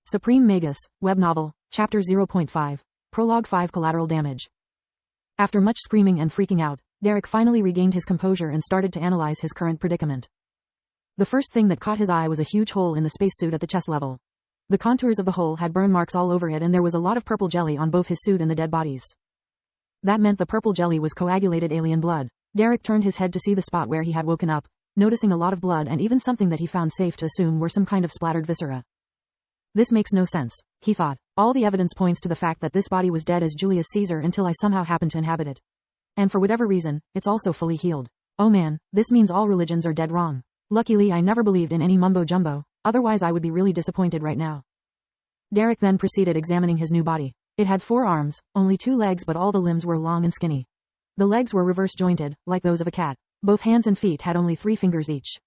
Supreme Magus, Web Novel, Chapter 0.5, Prologue 5 Collateral Damage. After much screaming and freaking out, Derek finally regained his composure and started to analyze his current predicament. The first thing that caught his eye was a huge hole in the spacesuit at the chest level. The contours of the hole had burn marks all over it and there was a lot of purple jelly on both his suit and the dead bodies. That meant the purple jelly was coagulated alien blood. Derek turned his head to see the spot where he had woken up, noticing a lot of blood and even something that he found safe to assume were some kind of splattered viscera. This makes no sense, he thought. All the evidence points to the fact that this body was dead as Julius Caesar until I somehow happened to inhabit it. And for whatever reason, it's also fully healed. Oh man, this means all religions are dead wrong. Luckily I never believed in any mumbo-jumbo, otherwise I would be really disappointed right now. Derek then proceeded examining his new body. It had 4 arms, only 2 legs but all the limbs were long and skinny. The legs were reverse jointed, like those of a cat. Both hands and feet had only 3 fingers each.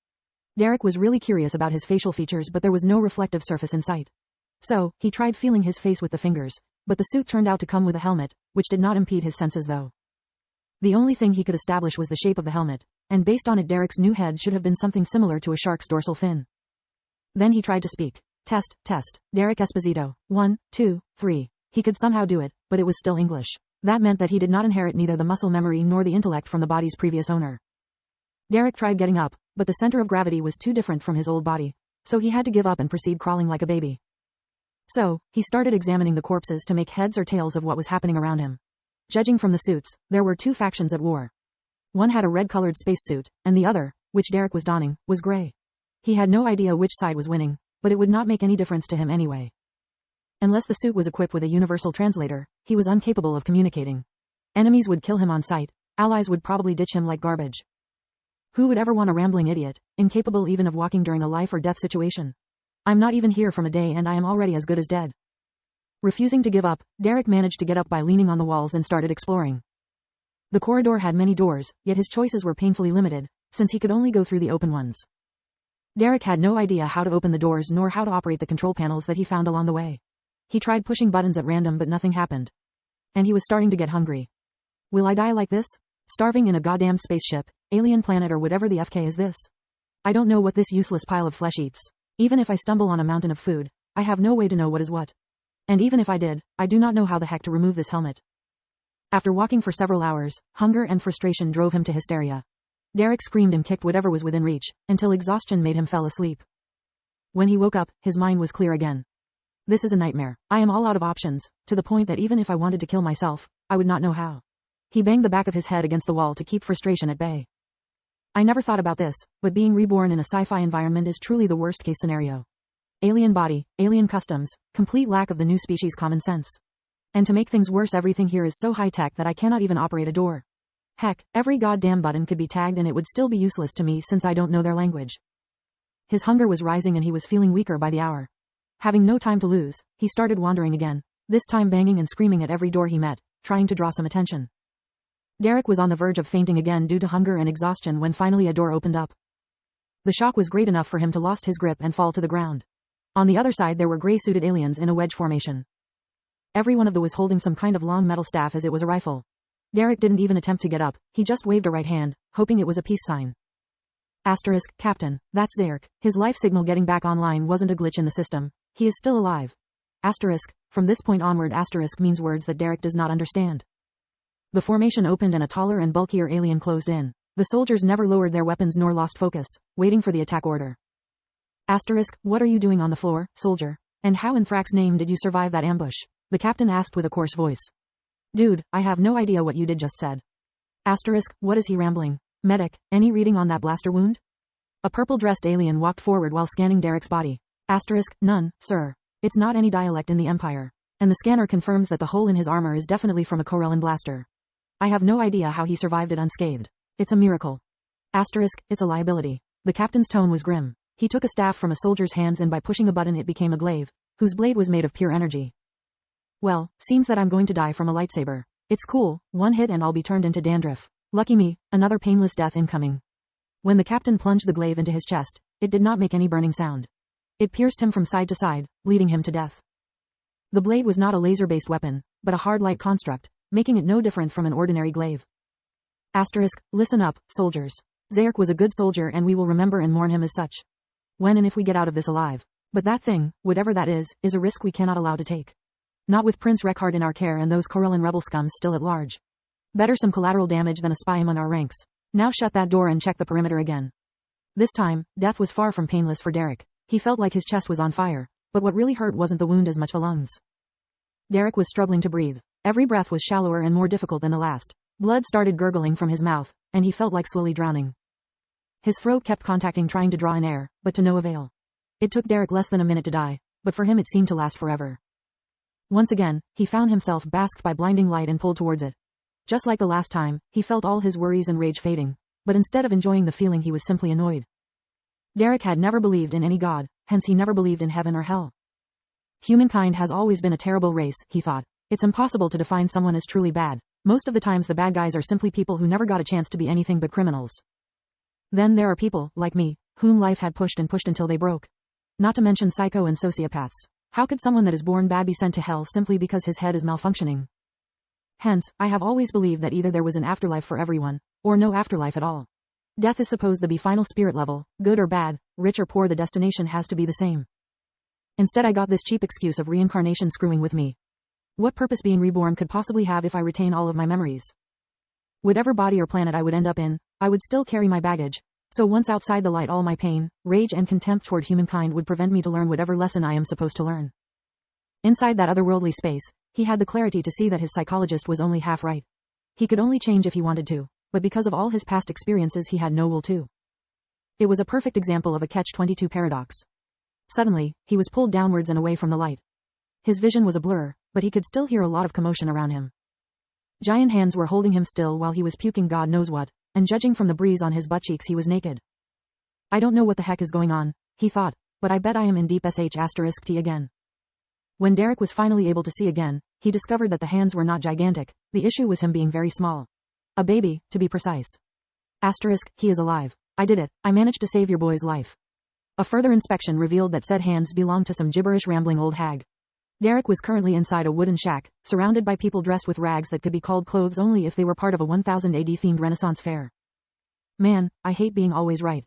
Derek was really curious about his facial features but there was no reflective surface in sight. So, he tried feeling his face with the fingers, but the suit turned out to come with a helmet, which did not impede his senses though. The only thing he could establish was the shape of the helmet, and based on it Derek's new head should have been something similar to a shark's dorsal fin. Then he tried to speak. Test, test, Derek Esposito, 1, 2, 3. He could somehow do it, but it was still English. That meant that he did not inherit neither the muscle memory nor the intellect from the body's previous owner. Derek tried getting up, but the center of gravity was too different from his old body, so he had to give up and proceed crawling like a baby. So, he started examining the corpses to make heads or tails of what was happening around him. Judging from the suits, there were 2 factions at war. One had a red-colored spacesuit, and the other, which Derek was donning, was gray. He had no idea which side was winning, but it would not make any difference to him anyway. Unless the suit was equipped with a universal translator, he was incapable of communicating. Enemies would kill him on sight, allies would probably ditch him like garbage. Who would ever want a rambling idiot, incapable even of walking during a life or death situation? I'm not even here from a day and I am already as good as dead. Refusing to give up, Derek managed to get up by leaning on the walls and started exploring. The corridor had many doors, yet his choices were painfully limited, since he could only go through the open ones. Derek had no idea how to open the doors nor how to operate the control panels that he found along the way. He tried pushing buttons at random but nothing happened. And he was starting to get hungry. Will I die like this? Starving in a goddamn spaceship, alien planet or whatever the FK is this? I don't know what this useless pile of flesh eats. Even if I stumble on a mountain of food, I have no way to know what is what. And even if I did, I do not know how the heck to remove this helmet. After walking for several hours, hunger and frustration drove him to hysteria. Derek screamed and kicked whatever was within reach, until exhaustion made him fall asleep. When he woke up, his mind was clear again. This is a nightmare. I am all out of options, to the point that even if I wanted to kill myself, I would not know how. He banged the back of his head against the wall to keep frustration at bay. I never thought about this, but being reborn in a sci-fi environment is truly the worst case scenario. Alien body, alien customs, complete lack of the new species common sense. And to make things worse, everything here is so high-tech that I cannot even operate a door. Heck, every goddamn button could be tagged and it would still be useless to me since I don't know their language. His hunger was rising and he was feeling weaker by the hour. Having no time to lose, he started wandering again, this time banging and screaming at every door he met, trying to draw some attention. Derek was on the verge of fainting again due to hunger and exhaustion when finally a door opened up. The shock was great enough for him to lose his grip and fall to the ground. On the other side there were gray-suited aliens in a wedge formation. Every one of them was holding some kind of long metal staff as it was a rifle. Derek didn't even attempt to get up, he just waved a right hand, hoping it was a peace sign. Asterisk, Captain, that's Zarek. His life signal getting back online wasn't a glitch in the system. He is still alive. Asterisk, from this point onward asterisk means words that Derek does not understand. The formation opened and a taller and bulkier alien closed in. The soldiers never lowered their weapons nor lost focus, waiting for the attack order. Asterisk, what are you doing on the floor, soldier? And how in Thrax's name did you survive that ambush? The captain asked with a coarse voice. Dude, I have no idea what you did just said. Asterisk, what is he rambling? Medic, any reading on that blaster wound? A purple-dressed alien walked forward while scanning Derek's body. Asterisk, none, sir. It's not any dialect in the Empire. And the scanner confirms that the hole in his armor is definitely from a Corellan blaster. I have no idea how he survived it unscathed. It's a miracle. Asterisk, it's a liability. The captain's tone was grim. He took a staff from a soldier's hands and by pushing a button it became a glaive, whose blade was made of pure energy. Well, seems that I'm going to die from a lightsaber. It's cool, one hit and I'll be turned into dandruff. Lucky me, another painless death incoming. When the captain plunged the glaive into his chest, it did not make any burning sound. It pierced him from side to side, leading him to death. The blade was not a laser-based weapon, but a hard light construct, making it no different from an ordinary glaive. Asterisk, listen up, soldiers. Zarek was a good soldier and we will remember and mourn him as such. When and if we get out of this alive, But that thing, whatever that is a risk we cannot allow to take. Not with Prince Rekhard in our care and those Corellan rebel scums still at large. Better some collateral damage than a spy among our ranks. Now shut that door and check the perimeter again. This time, death was far from painless for Derek. He felt like his chest was on fire, but what really hurt wasn't the wound as much the lungs. Derek was struggling to breathe. Every breath was shallower and more difficult than the last. Blood started gurgling from his mouth, and he felt like slowly drowning. His throat kept contacting trying to draw in air, but to no avail. It took Derek less than a minute to die, but for him it seemed to last forever. Once again, he found himself basked by blinding light and pulled towards it. Just like the last time, he felt all his worries and rage fading, but instead of enjoying the feeling he was simply annoyed. Derek had never believed in any god, hence he never believed in heaven or hell. Humankind has always been a terrible race, he thought. It's impossible to define someone as truly bad. Most of the times the bad guys are simply people who never got a chance to be anything but criminals. Then there are people, like me, whom life had pushed and pushed until they broke. Not to mention psycho and sociopaths. How could someone that is born bad be sent to hell simply because his head is malfunctioning? Hence, I have always believed that either there was an afterlife for everyone, or no afterlife at all. Death is supposed to be final spirit level, good or bad, rich or poor, the destination has to be the same. Instead I got this cheap excuse of reincarnation screwing with me. What purpose being reborn could possibly have if I retain all of my memories? Whatever body or planet I would end up in, I would still carry my baggage, so once outside the light all my pain, rage and contempt toward humankind would prevent me to learn whatever lesson I am supposed to learn. Inside that otherworldly space, he had the clarity to see that his psychologist was only half right. He could only change if he wanted to, but because of all his past experiences he had no will to. It was a perfect example of a catch-22 paradox. Suddenly, he was pulled downwards and away from the light. His vision was a blur, but he could still hear a lot of commotion around him. Giant hands were holding him still while he was puking God knows what, and judging from the breeze on his butt cheeks he was naked. I don't know what the heck is going on, he thought, but I bet I am in deep sh*t again. When Derek was finally able to see again, he discovered that the hands were not gigantic, the issue was him being very small. A baby, to be precise. He is alive. I did it, I managed to save your boy's life. A further inspection revealed that said hands belonged to some gibberish rambling old hag. Derek was currently inside a wooden shack, surrounded by people dressed with rags that could be called clothes only if they were part of a 1000 AD themed Renaissance fair. Man, I hate being always right.